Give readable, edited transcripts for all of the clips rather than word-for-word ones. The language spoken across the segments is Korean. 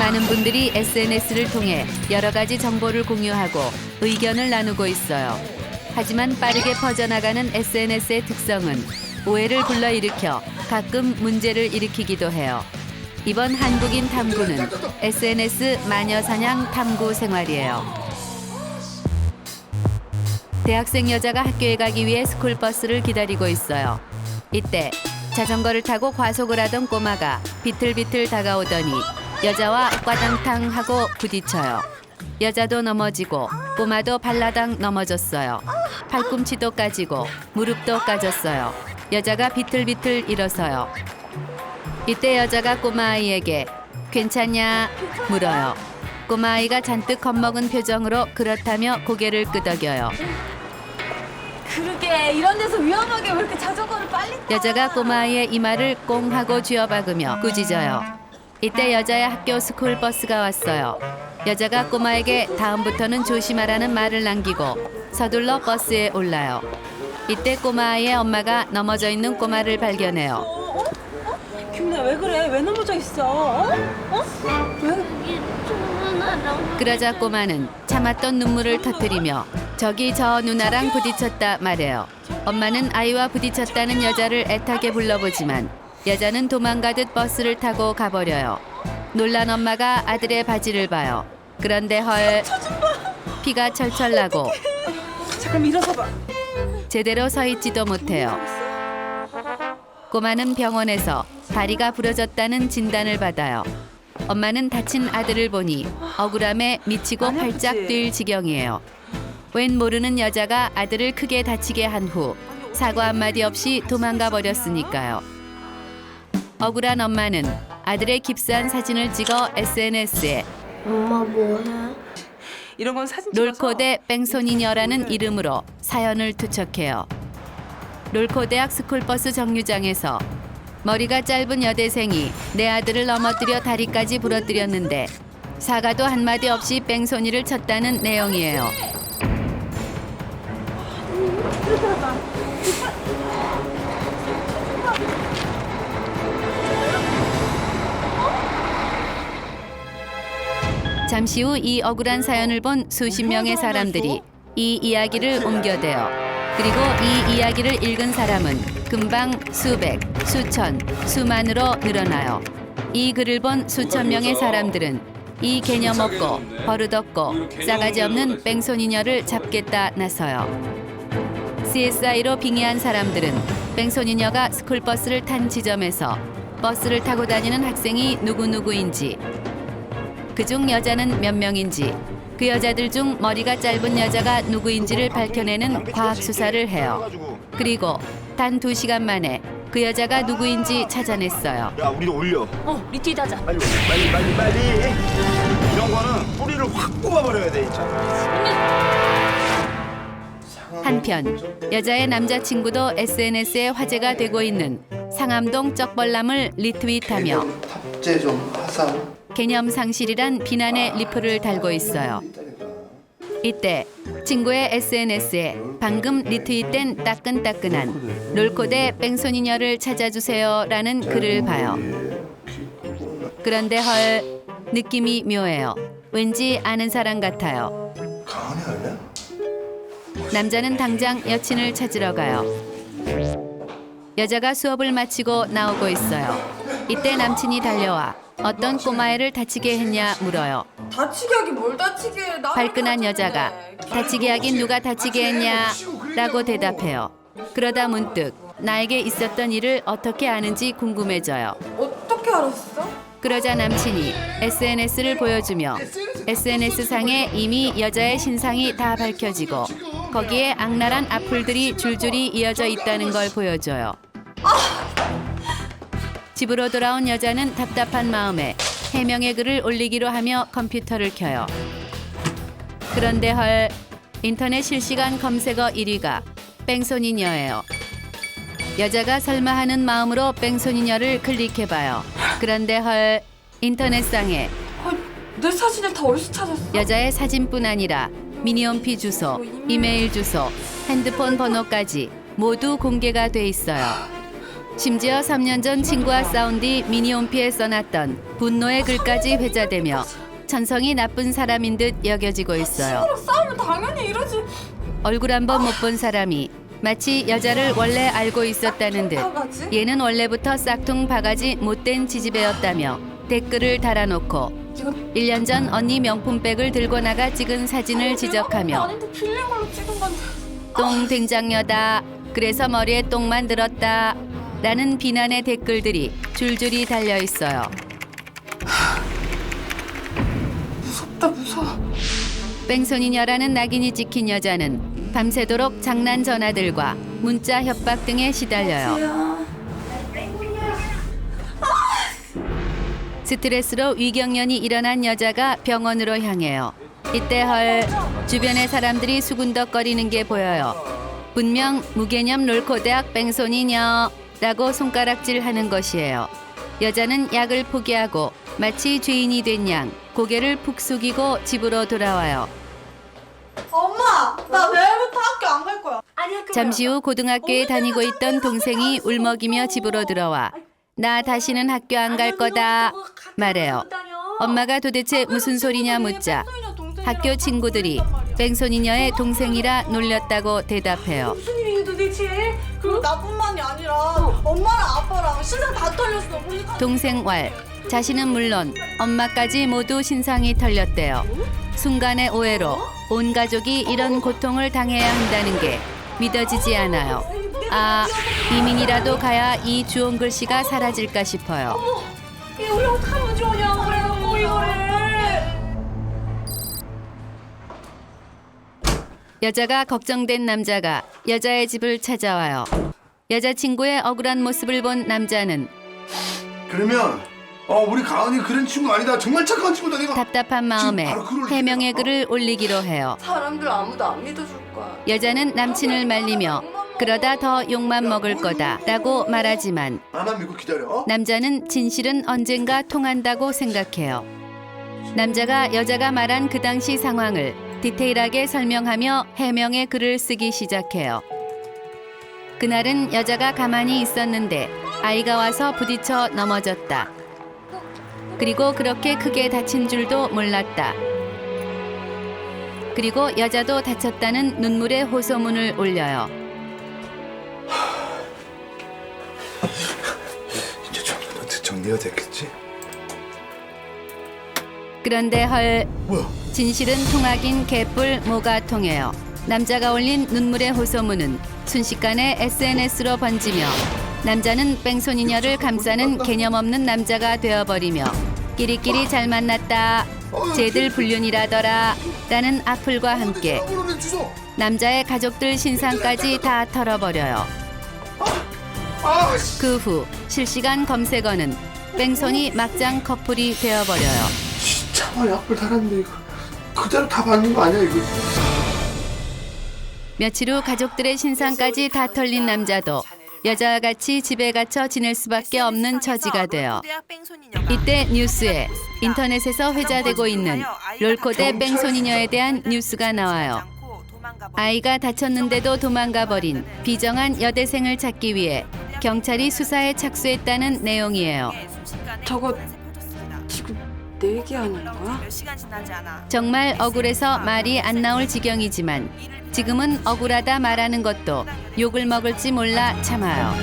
많은 분들이 SNS를 통해 여러 가지 정보를 공유하고 의견을 나누고 있어요. 하지만 빠르게 퍼져나가는 SNS의 특성은 오해를 불러일으켜 가끔 문제를 일으키기도 해요. 이번 한국인 탐구는 SNS 마녀 사냥 탐구 생활이에요. 대학생 여자가 학교에 가기 위해 스쿨버스를 기다리고 있어요. 이때 자전거를 타고 과속을 하던 꼬마가 비틀비틀 다가오더니 여자와 꽈당탕 하고 부딪혀요. 여자도 넘어지고 꼬마도 발라당 넘어졌어요. 팔꿈치도 까지고 무릎도 까졌어요. 여자가 비틀비틀 일어서요. 이때 여자가 꼬마아이에게 괜찮냐 물어요. 꼬마아이가 잔뜩 겁먹은 표정으로 그렇다며 고개를 끄덕여요. 그러게 이런 데서 위험하게 왜 이렇게 자전거를 빨리 타? 여자가 꼬마아이의 이마를 꽁 하고 쥐어박으며 꾸짖어요. 이때 여자의 학교 스쿨버스가 왔어요. 여자가 꼬마에게 다음부터는 조심하라는 말을 남기고 서둘러 버스에 올라요. 이때 꼬마아이의 엄마가 넘어져 있는 꼬마를 발견해요. 김나 왜 그래? 왜 넘어져 있어? 왜? 그러자 꼬마는 참았던 눈물을 터뜨리며 저기 저 누나랑 부딪혔다 말해요. 엄마는 아이와 부딪혔다는 여자를 애타게 불러보지만 여자는 도망가듯 버스를 타고 가버려요. 놀란 엄마가 아들의 바지를 봐요. 그런데 헐, 피가 철철 나고 잠깐 일어서봐. 제대로 서 있지도 못해요. 꼬마는 병원에서 다리가 부러졌다는 진단을 받아요. 엄마는 다친 아들을 보니 억울함에 미치고 많이 팔짝 아프지? 뛸 지경이에요. 웬 모르는 여자가 아들을 크게 다치게 한 후 사과 한마디 없이 도망가 버렸으니까요. 억울한 엄마는 아들의 깁스한 사진을 찍어 SNS에 엄마 뭐해? 이런 건 사진 찍어서 롤코대 뺑소니녀라는 이름으로 사연을 투척해요. 롤코대학 스쿨버스 정류장에서 머리가 짧은 여대생이 내 아들을 넘어뜨려 다리까지 부러뜨렸는데 사과도 한마디 없이 뺑소니를 쳤다는 내용이에요. 잠시 후 이 억울한 사연을 본 수십 명의 사람들이 이 이야기를 옮겨대요. 그리고 이 이야기를 읽은 사람은 금방 수백, 수천, 수만으로 늘어나요. 이 글을 본 수천 명의 사람들은 이 개념 없고 버릇없고 싸가지 없는 뺑소니녀를 잡겠다 나서요. CSI로 빙의한 사람들은 뺑소니녀가 스쿨버스를 탄 지점에서 버스를 타고 다니는 학생이 누구누구인지, 그중 여자는 몇 명인지, 그 여자들 중 머리가 짧은 여자가 누구인지를 밝혀내는 과학 수사를 해요. 그리고 단 2시간 만에 그 여자가 누구인지 찾아냈어요. 야, 우리도 올려. 리트윗 하자. 빨리. 이런 거는 뿌리를 확 뽑아버려야 돼, 진짜. 한편 여자의 남자친구도 SNS에 화제가 되고 있는 상암동 쩍벌남을 리트윗하며 탑재 좀 하상. 개념 상실이란 비난의 리플을 달고 있어요. 이때 친구의 SNS에 방금 리트윗된 따끈따끈한 롤코대 뺑소니녀를 찾아주세요라는 글을 봐요. 그런데 헐, 느낌이 묘해요. 왠지 아는 사람 같아요. 강한이 아니야? 남자는 당장 여친을 찾으러 가요. 여자가 수업을 마치고 나오고 있어요. 이때 남친이 달려와 어떤 꼬마애를 다치게 했냐 물어요. 다치게 하긴 뭘 다치게 해. 나 발끈한 여자가 다치게 하긴 누가 다치게 했냐 라고 대답해요. 그러다 문득 나에게 있었던 일을 어떻게 아는지 궁금해져요. 어떻게 알았어? 그러자 남친이 SNS를 보여주며 SNS상에 이미 여자의 신상이 다 밝혀지고 거기에 악랄한 악플들이 줄줄이 이어져 있다는 걸 보여줘요. 집으로 돌아온 여자는 답답한 마음에 해명의 글을 올리기로 하며 컴퓨터를 켜요. 그런데 헐, 인터넷 실시간 검색어 1위가 뺑소니녀예요. 여자가 설마 하는 마음으로 뺑소니녀를 클릭해봐요. 그런데 헐, 인터넷상에 내 사진을 다 어디서 찾았어? 여자의 사진뿐 아니라 미니홈피 주소, 이메일 주소, 핸드폰 번호까지 모두 공개가 돼 있어요. 심지어 3년 전 친구와 싸운 뒤 미니홈피에 써놨던 분노의 글까지 회자되며 천성이 나쁜 사람인 듯 여겨지고 있어요. 싸우면 당연히 이러지. 얼굴 한 번 못 본 사람이 마치 여자를 원래 알고 있었다는 듯 얘는 원래부터 싹퉁 바가지 못된 지지배였다며 댓글을 달아놓고 1년 전 언니 명품백을 들고 나가 찍은 사진을 지적하며 아닌데 빌린 걸로 찍은 건데. 똥 된장녀다. 그래서 머리에 똥만 들었다. 라는 비난의 댓글들이 줄줄이 달려 있어요. 무섭다 무서워. 뺑소니녀라는 낙인이 찍힌 여자는 밤새도록 장난 전화들과 문자 협박 등에 시달려요. 스트레스로 위경련이 일어난 여자가 병원으로 향해요. 이때 헐 주변의 사람들이 수군덕거리는 게 보여요. 분명 무개념 롤코대학 뺑소니녀라고 손가락질하는 것이에요. 여자는 약을 포기하고 마치 죄인이 된 양 고개를 푹 숙이고 집으로 돌아와요. 엄마, 나 내일부터 학교 안 갈 거야. 아니 학교. 잠시 후 고등학교에 다니고 있던 동생이 울먹이며 집으로 들어와 나 다시는 학교 안 갈 거다 말해요. 엄마가 도대체 무슨 소리냐 묻자 학교 친구들이 뺑소니녀의 동생이라 놀렸다고 대답해요. 무슨 일이니 도대체? 그리고 나뿐만이 아니라 엄마랑 아빠랑 신상 다 털렸어. 우리 동생 왈 자신은 물론 엄마까지 모두 신상이 털렸대요. 순간의 오해로 온 가족이 이런 고통을 당해야 한다는 게 믿어지지 않아요. 아, 이민이라도 가야 이 주홍 글씨가 사라질까 싶어요. 이거 우리 어떡하면 좋으냐고 그래갖고 이거를. 여자가 걱정된 남자가 여자의 집을 찾아와요. 여자친구의 억울한 모습을 본 남자는 그러면 우리 가은이 그런 친구 아니다. 정말 착한 친구다. 내가 답답한 마음에 바로 글을 해명의 글을 올리기로 해요. 사람들 아무도 안 믿어줄 거야. 여자는 남친을 말리며 그러다 더 욕만 먹을 거다라고 말하지만 나만 믿고 기다려. 남자는 진실은 언젠가 통한다고 생각해요. 남자가 여자가 말한 그 당시 상황을 디테일하게 설명하며 해명의 글을 쓰기 시작해요. 그날은 여자가 가만히 있었는데 아이가 와서 부딪혀 넘어졌다. 그리고 그렇게 크게 다친 줄도 몰랐다. 그리고 여자도 다쳤다는 눈물의 호소문을 올려요. 이제 좀 정리가 됐겠지? 그런데 헐 뭐야? 진실은 통하긴 개뿔 뭐가 통해요. 남자가 올린 눈물의 호소문은 순식간에 SNS로 번지며 남자는 뺑소니녀를 감싸는 개념 없는 남자가 되어버리며 끼리끼리 잘 만났다. 쟤들 불륜이라더라. 라는 악플과 함께 남자의 가족들 신상까지 다 털어버려요. 그 후 실시간 검색어는 뺑소니 막장 커플이 되어버려요. 진짜 약불 달았는데 이거 그대로 다 받는 거 아니야 이거? 며칠 후 가족들의 신상까지 다 털린 남자도 여자와 같이 집에 갇혀 지낼 수밖에 없는 처지가 돼요. 이때 뉴스에 인터넷에서 회자되고 있는 롤코대 뺑소니녀에 대한 뉴스가 나와요. 아이가 다쳤는데도 도망가 버린 비정한 여대생을 찾기 위해 경찰이 수사에 착수했다는 내용이에요. 저거 지금 내 얘기하는 거야? 정말 억울해서 말이 안 나올 지경이지만 지금은 억울하다 말하는 것도 욕을 먹을지 몰라 참아요.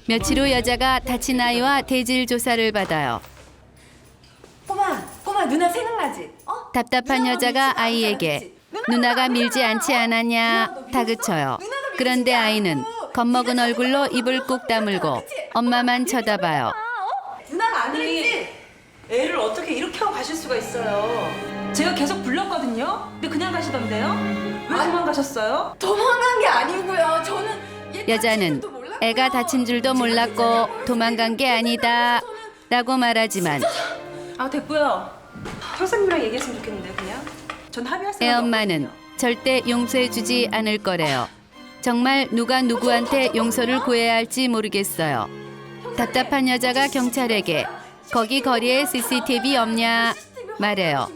며칠 후 여자가 다친 아이와 대질 조사를 받아요. 꼬마 누나 생각나지? 답답한 여자가 아이에게 누나가 밀지 않지 않았냐 다그쳐요. 그런데 아이는 겁먹은 얼굴로 입을 꾹 다물고 엄마만 쳐다봐요. 누나가 안 그랬지? 애를 어떻게 이렇게 하고 가실 수가 있어요? 제가 계속 불렀거든요? 근데 그냥 가시던데요? 왜 도망가셨어요? 도망간 게 아니고요. 저는 여자는 애가 다친 줄도 몰랐고 도망간 게 아니다 라고 말하지만 아 됐고요. 형사님이랑 얘기했으면 좋겠는데 그냥. 전 합의할 생각 애 엄마는 절대 용서해주지 않을 거래요. 정말 누가 누구한테 용서를 구해야 할지 모르겠어요. 답답한 여자가 경찰에게 거기 거리에 CCTV 없냐 말해요.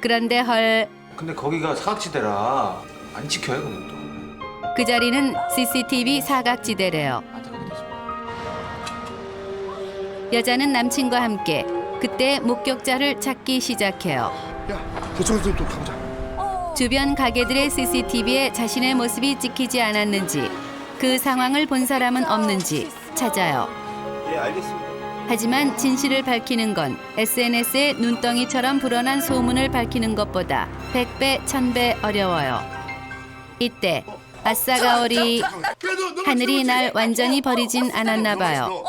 그런데 헐 근데 거기가 사각지대라 안 지켜요 그것도. 그 자리는 CCTV 사각지대래요. 여자는 남친과 함께 그때 목격자를 찾기 시작해요. 야, 교통선 또 가보자. 주변 가게들의 CCTV에 자신의 모습이 찍히지 않았는지, 그 상황을 본 사람은 없는지 찾아요. 예, 알겠습니다. 하지만 진실을 밝히는 건 SNS에 눈덩이처럼 불어난 소문을 밝히는 것보다 100배, 1000배 어려워요. 이때 아싸가오리, 하늘이 날 완전히 버리진 않았나 봐요.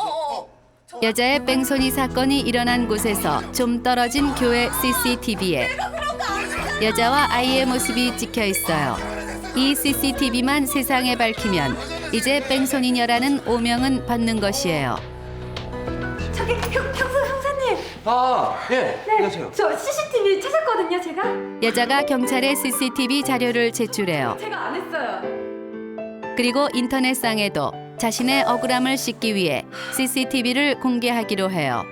여자의 뺑소니 사건이 일어난 곳에서 좀 떨어진 교회 CCTV에 여자와 아이의 모습이 찍혀 있어요. 이 CCTV만 세상에 밝히면 이제 뺑소니녀라는 오명은 받는 것이에요. 저기 형사님. 아, 예. 안녕하세요. 저 CCTV 찾았거든요, 제가. 여자가 경찰에 CCTV 자료를 제출해요. 제가 안 했어요. 그리고 인터넷상에도 자신의 억울함을 씻기 위해 CCTV를 공개하기로 해요.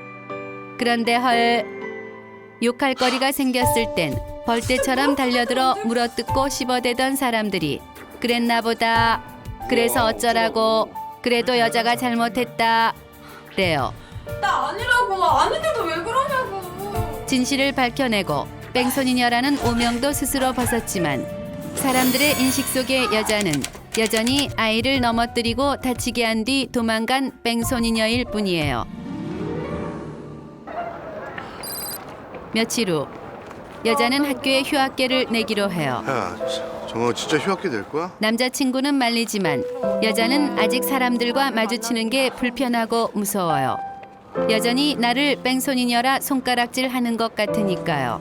그런데 헐, 욕할 거리가 생겼을 땐 벌떼처럼 달려들어 물어뜯고 씹어대던 사람들이 그랬나 보다, 그래서 어쩌라고, 그래도 여자가 잘못했다 래요. 나 아니라고. 아닌데도 왜 그러냐고. 진실을 밝혀내고 뺑소니녀라는 오명도 스스로 벗었지만 사람들의 인식 속의 여자는 여전히 아이를 넘어뜨리고 다치게 한 뒤 도망간 뺑소니녀일 뿐이에요. 며칠 후 여자는 학교에 휴학계를 내기로 해요. 야, 정말 진짜 휴학기 될 거야? 남자친구는 말리지만 여자는 아직 사람들과 마주치는 게 불편하고 무서워요. 여전히 나를 뺑소니녀라 손가락질 하는 것 같으니까요.